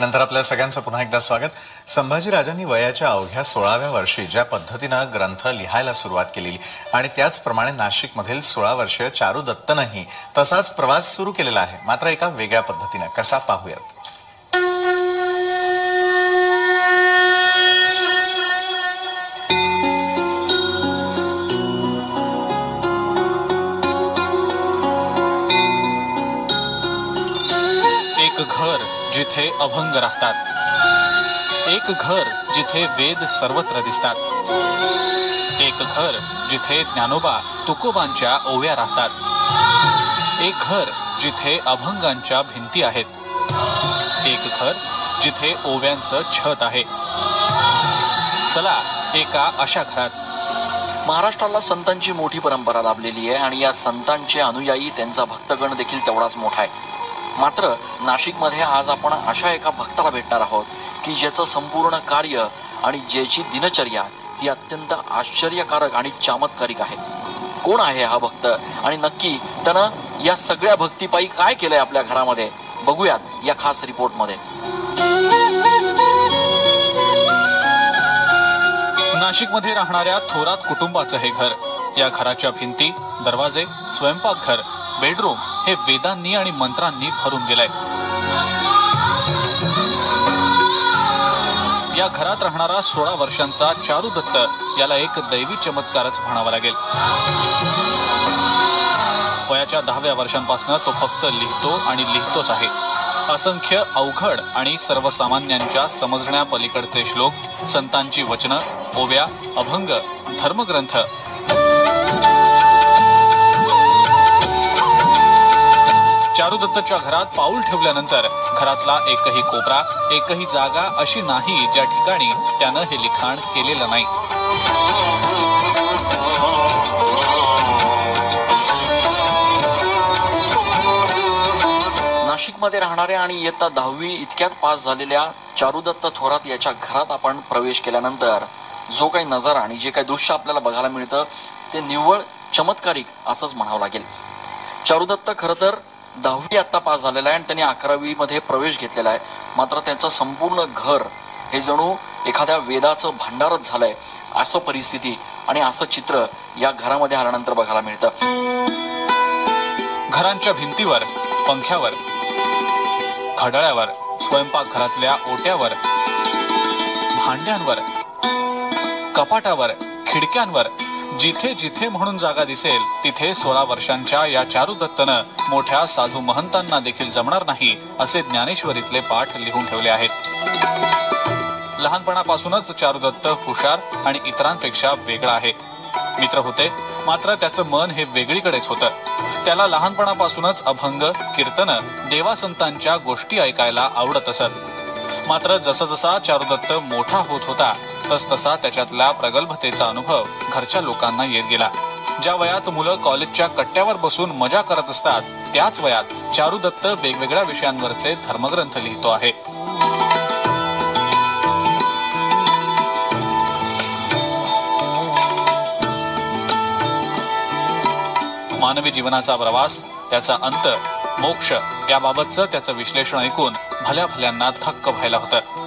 ब्रेकनंतर आपल्या सगळ्यांचं पुन्हा एकदा स्वागत। संभाजीराजांनी वयाच्या अवघ्या 16व्या वर्षी ज्या पद्धतीने ग्रंथ लिहायला सुरुवात केलेली आणि त्याचप्रमाणे नाशिकमधील 16 वर्षीय चारू दत्तनही तसाच प्रवास सुरू केलेला आहे, मात्र एका वेगळ्या पद्धतीने। कसा पाहूयात। एक घर जिथे अभंग राहतात, एक घर जिथे वेद सर्वत्र दिसतात, एक घर जिथे ज्ञानोबा तुकोबांच्या ओव्या राहतात, एक घर जिथे अभंगांच्या भिंती आहेत, एक घर जिथे ओव्यांचं छत आहे। चला एका अशा घरात। महाराष्ट्राला संतांची मोठी परंपरा लाभलेली आहे आणि या संतांचे अनुयायी त्यांचा भक्तगण देखील तेवढाच मोठा आहे। मात्र नाशिकमध्ये आज आपण अशा एका भक्ताला भेटणार आहोत की ज्याचं संपूर्ण कार्य आणि ज्याची दिनचर्या ही अत्यंत आश्चर्यकारक आणि चमत्कारिक आहे। कोण आहे हा भक्त आणि नक्की त्यानं या सगळ्या भक्तीपायी काय केलंय आपल्या घरामध्ये, बघूयात या खास रिपोर्टमध्ये। नाशिकमध्ये राहणाऱ्या थोरात कुटुंबाचं हे घर। या घराच्या भिंती, दरवाजे, स्वयंपाकघर, बेडरूम हे वेदांनी आणि मंत्रांनी भरून गेलंय। या घरात राहणारा 16 वर्षांचा चारू दत्त याला एक दैवी चमत्कारच म्हणावा लागेल। वयाच्या 10व्या वर्षांपासून तो फक्त लिहितो आणि लिहितोच आहे। असंख्य अवघड आणि सर्वसामान्यांच्या समजण्या पलीकडचे श्लोक, संतांची वचनं, ओव्या, अभंग, धर्मग्रंथ। चारू दत्तच्या घरात पाऊल ठेवल्यानंतर घरातला एकही कोपरा, एकही जागा अशी नाही ज्या ठिकाणी त्यानं हे लिखाण केलेलं नाही। नाशिकमध्ये राहणाऱ्या आणि इयत्ता 10वी इतक्यात पास झालेल्या चारुदत्त थोरात याच्या घरात आपण प्रवेश केल्यानंतर जो काही नजारा आणि जे काही दृश्य आपल्याला बघायला मिळतं ते निव्वळ चमत्कारिक असंच म्हणावं लागेल। चारुदत्त खरं तर 10वी आता पास झालेला आहे आणि त्यांनी 11वी मध्ये प्रवेश घेतलेला आहे। मात्र त्यांचं संपूर्ण घर हे जणू एखाद्या वेदाचं भांडारच झालंय, असं परिस्थिती आणि असं चित्र या घरामध्ये आल्यानंतर बघायला मिळतं। घरांच्या भिंतीवर, पंख्यावर, घड्याळावर, स्वयंपाकघरातल्या ओट्यावर, भांड्यांवर, कपाटावर, खिडक्यांवर जिथे जिथे म्हणून जागा दिसेल तिथे 16 वर्षांच्या या चारू दत्तनं मोठ्या साधू महंतांना देखील जमणार नाही असे ज्ञानेश्वरीतले पाठ लिहून ठेवले आहेत। लहानपणापासूनच चारू दत्त हुशार आणि इतरांपेक्षा वेगळा आहे। मित्र होते, मात्र त्याचं मन हे वेगळीकडेच होतं। त्याला लहानपणापासूनच अभंग, कीर्तन, देवासंतांच्या गोष्टी ऐकायला आवडत असत। मात्र जसा चारुदत्त मोठा होत होता तसा त्याच्यातला प्रगल्भतेचा अनुभव घरच्या लोकांना येत गेला। ज्या वयात मुलं कॉलेजच्या कट्ट्यावर बसून मजा करत असतात त्याच वयात चारुदत्त वेगवेगळ्या विषयांवरचे धर्मग्रंथ लिहितो आहे। मानवी जीवनाचा प्रवास, त्याचा अंत, मोक्ष याबाबतचं त्याचं विश्लेषण ऐकून भल्या भल्यांना थक्क व्हायला होतं।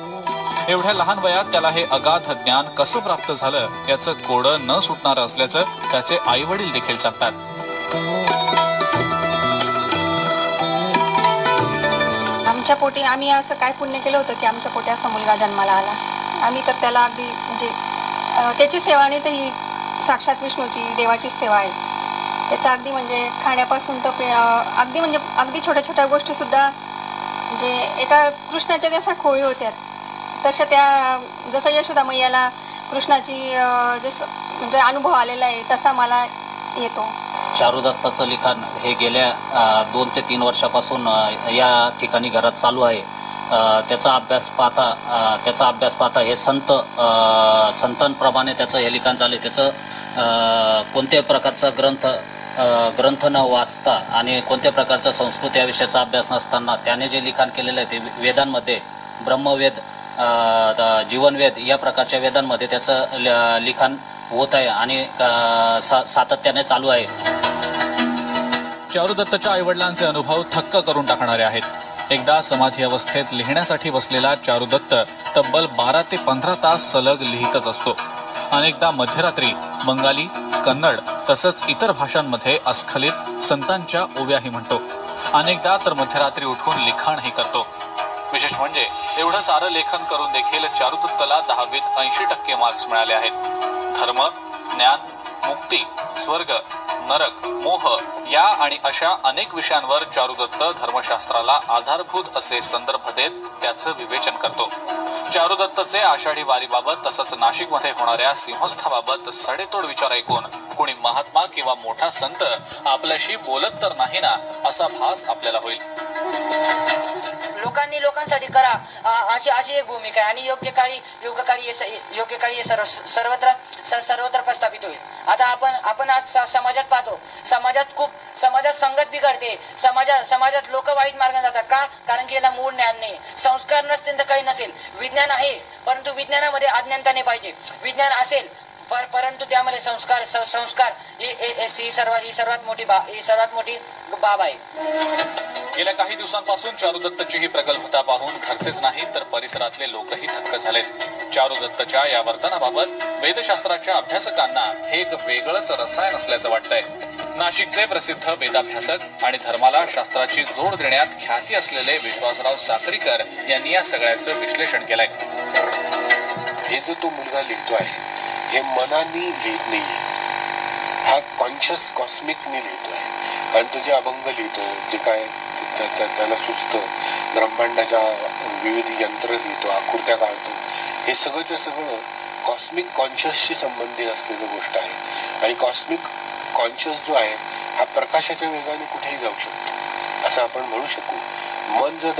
एवढ्या लहान वयात त्याला हे अगाध ज्ञान कसं प्राप्त झालं याचं कोडं न सुटणार असल्याचं त्याचे आई वडील देखील सांगतात। आमच्या पोटी आम्ही असं काय पुण्य केलं होतं की आमच्या पोटी असा मुलगा जन्माला आला। आम्ही तर त्याला अगदी म्हणजे त्याची सेवा नाही तरी साक्षात विष्णूची, देवाची सेवा आहे। त्याचा अगदी म्हणजे खाण्यापासून तर अगदी म्हणजे अगदी छोट्या छोट्या गोष्टी सुद्धा म्हणजे एका कृष्णाच्या जशा खोळी होत्या तशा त्या, जसं यशोदा मैयाला कृष्णाची जसं म्हणजे अनुभव आलेला आहे तसा मला येतो। चारू दत्ताचं लिखाण हे गेल्या 2 ते 3 वर्षापासून या ठिकाणी घरात चालू आहे। त्याचा अभ्यास पाहता हे संतांप्रमाणे त्याचं हे लिखाण चालू आहे। त्याचं कोणत्याही प्रकारचा ग्रंथ न वाचता आणि कोणत्या प्रकारचा संस्कृत या विषयाचा अभ्यास नसताना त्याने जे लिखाण केलेलं आहे ते वेदांमध्ये, ब्रह्मवेद, जीवनवेद या प्रकारच्या वेदांमध्ये त्याचं लिखाण होत आहे आणि सातत्याने चालू आहे। चारू दत्तच्या आईवडिलांचे अनुभव थक्क करून टाकणारे आहेत। एकदा समाधी अवस्थेत लिहिण्यासाठी बसलेला चारुदत्त तब्बल 12 ते 15 तास सलग लिहितच असतो. अनेकदा मध्यरात्री बंगाली, कन्नड तसंच इतर भाषांमध्ये अस्खलित संतांच्या ओव्याही म्हणतो. अनेकदा तर मध्यरात्री उठून लिखाणही करतो. विशेष म्हणजे एवढं सारं लेखन करून देखील चारुदत्तला 10वीत 80% मार्क्स मिळाले आहेत. धर्म, ज्ञान, मुक्ती, स्वर्ग, नरक, मोह या आणि अशा अनेक विषयांवर चारुदत्त धर्मशास्त्राला आधारभूत असे संदर्भ देत त्याचं विवेचन करतो. चारुदत्तचे आषाढी वारीबाबत तसंच नाशिकमध्ये होणाऱ्या सिंहस्थाबाबत सडेतोड विचार ऐकून कोणी महात्मा किंवा मोठा संत आपल्याशी बोलत तर नाही ना असा भास आपल्याला होईल. लोकांनी लोकांसाठी करा अशी एक भूमिका आहे आणि योग्य काळी सर्वत्र प्रस्थापित होईल. आता आपण आज समाजात पाहतो, समाजात संगत बिघडते, समाजात लोक वाईट मार्गाने जातात. का? कारण की याला मूळ ज्ञान नाही, संस्कार नसतील तर काही नसेल. विज्ञान आहे परंतु विज्ञानामध्ये अज्ञानता नाही पाहिजे. विज्ञान असेल परंतु त्यामध्ये संस्कार ही सर्वात मोठी बाब आहे. गेल्या काही दिवसांपासून चारुदत्तची ही प्रगल्भता पाहून घरचेच नाही तर परिसरातले लोकही थक्क झाले. चारुदत्तच्या या वर्तनाबाबत वेदशास्त्राच्या अभ्यासकांना हे एक वेगळंच रसायन असल्याचं वाटतंय. नाशिकचे प्रसिद्ध वेदाभ्यासक आणि धर्माला शास्त्राची जोड देण्यात ख्याती असलेले विश्वासराव साक्रीकर यांनी या सगळ्याचं विश्लेषण केलंय. हे जो तो मुलगा लिहितो आहे हे मनाने लिहित नाहीये, हा कॉन्शियस कॉस्मिकने लिहितो आहे. कारण तो जे अभंग लिहितो, जे काय त्याला सुचतं, ब्रह्मांडाच्या विविध यंत्र लिहितो, आकृत्या काढतो, हे सगळंच्या सगळं कॉस्मिक कॉन्शियसशी संबंधित असलेली गोष्ट आहे. आणि कॉस्मिक कॉन्शियस जो आहे हा प्रकाशाच्या वेगाने कुठेही जाऊ शकतो असं आपण म्हणू शकू. मन जर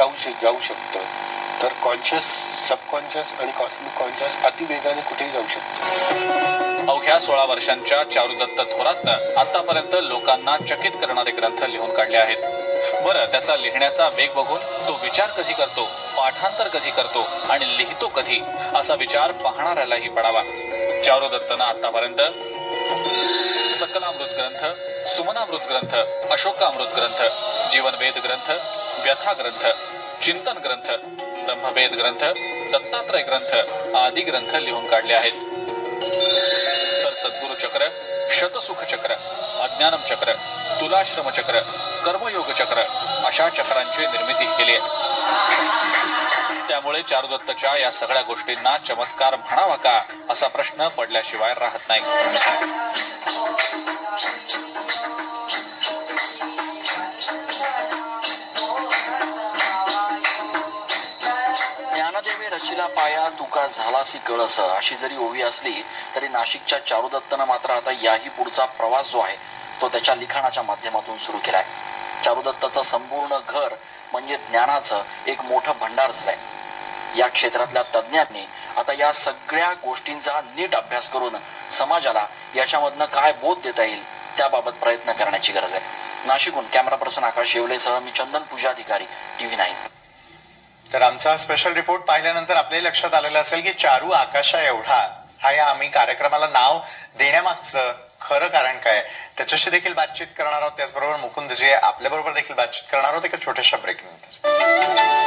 जाऊ शकतं तर कॉन्शियस, सबकॉन्शियस आणि कॉस्मिक कॉन्शियस अतिवेगाने कुठेही जाऊ शकतो. अवघ्या 16 वर्षांच्या चारुदत्त थोरातनं आतापर्यंत लोकांना चकित करणारे ग्रंथ लिहून काढले आहेत. बरं, त्याचा लिहिण्याचा वेग बघून तो विचार कधी करतो, पाठांतर कधी करतो आणि लिहितो कधी असा विचार पाहणाऱ्यालाही पडावा. चारुदत्तनं आतापर्यंत सकलामृत ग्रंथ, सुमनामृत ग्रंथ, अशोकामृत ग्रंथ, जीवनवेद ग्रंथ, व्यथा ग्रंथ, चिंतन ग्रंथ, ब्रह्मवेद ग्रंथ, दत्तात्रय ग्रंथ आदी ग्रंथ लिहून काढले आहेत. तर सद्गुरु चक्र, शतसुख चक्र, अज्ञानम चक्र, तुलाश्रम चक्र, कर्मयोग चक्र अशा चक्रांची निर्मिती केली आहे. त्यामुळे चारुदत्तच्या या सगळ्या गोष्टींना चमत्कार म्हणावा का असा प्रश्न पडल्याशिवाय राहत नाही. ज्ञानदेवे रचिला पाया तुका झालासी कळस अशी जरी ओवी असली तरी नाशिकच्या चारुदत्तनं मात्र आता याही पुढचा प्रवास जो आहे तो त्याच्या लिखाणाच्या माध्यमातून सुरू केलाय. चारुदत्ताचं संपूर्ण घर म्हणजे ज्ञानाचं एक मोठं भंडार झालंय. या क्षेत्रातल्या तज्ज्ञांनी आता या सगळ्या गोष्टींचा नीट अभ्यास करून समाजाला याच्यामधनं काय बोध देता येईल त्याबाबत प्रयत्न करण्याची गरज आहे. नाशिकहून कॅमेरा पर्सन आकाश येवलेसह मी चंदन पूजाधिकारी, TV9. तर आमचा स्पेशल रिपोर्ट पाहिल्यानंतर आपल्याही लक्षात आलेलं असेल की चारू आकाशा एवढा हा या आम्ही कार्यक्रमाला नाव देण्यामागचं खरं कारण काय, त्याच्याशी देखील बातचीत करणार आहोत. त्याचबरोबर मुकुंद जे आपल्या बरोबर देखील बातचीत करणार आहोत एका छोट्याशा ब्रेक नंतर.